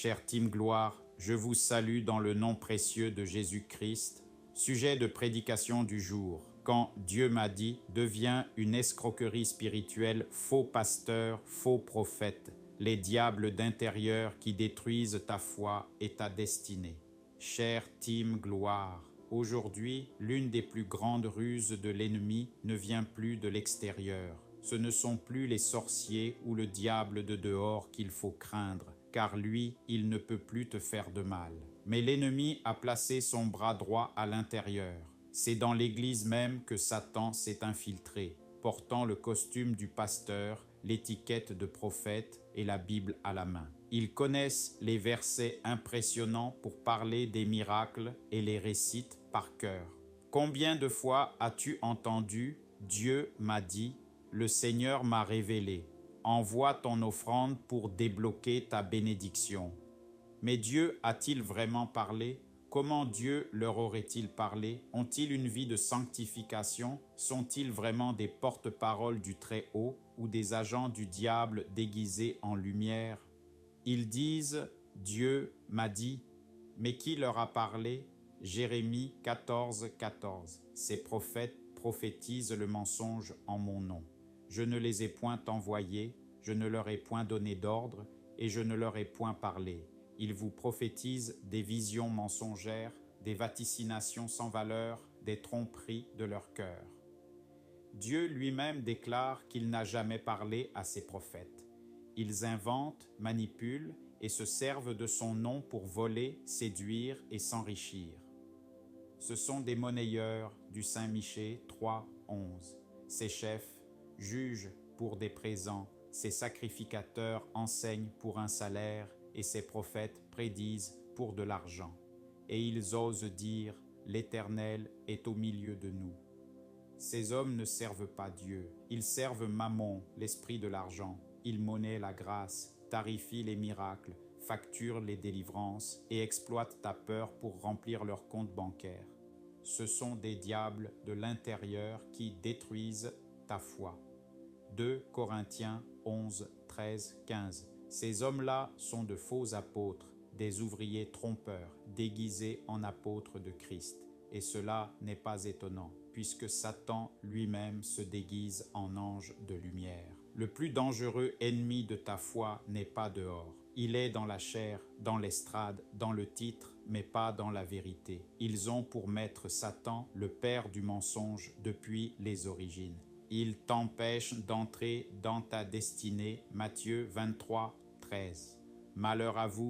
Chère Team Gloire, je vous salue dans le nom précieux de Jésus-Christ. Sujet de prédication du jour. Quand Dieu m'a dit, devient une escroquerie spirituelle, faux pasteur, faux prophète, les diables d'intérieur qui détruisent ta foi et ta destinée. Chère Team Gloire, aujourd'hui, l'une des plus grandes ruses de l'ennemi ne vient plus de l'extérieur. Ce ne sont plus les sorciers ou le diable de dehors qu'il faut craindre, car lui, il ne peut plus te faire de mal. Mais l'ennemi a placé son bras droit à l'intérieur. C'est dans l'Église même que Satan s'est infiltré, portant le costume du pasteur, l'étiquette de prophète et la Bible à la main. Ils connaissent les versets impressionnants pour parler des miracles et les récitent par cœur. Combien de fois as-tu entendu « Dieu m'a dit » Le Seigneur m'a révélé. Envoie ton offrande pour débloquer ta bénédiction. Mais Dieu a-t-il vraiment parlé? Comment Dieu leur aurait-il parlé? Ont-ils une vie de sanctification? Sont-ils vraiment des porte-paroles du Très-Haut ou des agents du diable déguisés en lumière? Ils disent « Dieu m'a dit ». Mais qui leur a parlé? Jérémie 14, 14. Ces prophètes prophétisent le mensonge en mon nom. Je ne les ai point envoyés, je ne leur ai point donné d'ordre, et je ne leur ai point parlé. Ils vous prophétisent des visions mensongères, des vaticinations sans valeur, des tromperies de leur cœur. Dieu lui-même déclare qu'il n'a jamais parlé à ses prophètes. Ils inventent, manipulent et se servent de son nom pour voler, séduire et s'enrichir. Ce sont des monnayeurs du Saint-Michée 3, 11. Ces chefs jugent pour des présents, ces sacrificateurs enseignent pour un salaire et ces prophètes prédisent pour de l'argent. Et ils osent dire « l'Éternel est au milieu de nous ». Ces hommes ne servent pas Dieu, ils servent Mammon, l'esprit de l'argent. Ils monnaient la grâce, tarifient les miracles, facturent les délivrances et exploitent ta peur pour remplir leur compte bancaire. Ce sont des diables de l'intérieur qui détruisent ta foi. 2 Corinthiens 11, 13, 15. Ces hommes-là sont de faux apôtres, des ouvriers trompeurs, déguisés en apôtres de Christ. Et cela n'est pas étonnant, puisque Satan lui-même se déguise en ange de lumière. Le plus dangereux ennemi de ta foi n'est pas dehors. Il est dans la chair, dans l'estrade, dans le titre, mais pas dans la vérité. Ils ont pour maître Satan, le père du mensonge, depuis les origines. Il t'empêche d'entrer dans ta destinée. Matthieu 23, 13. Malheur à vous,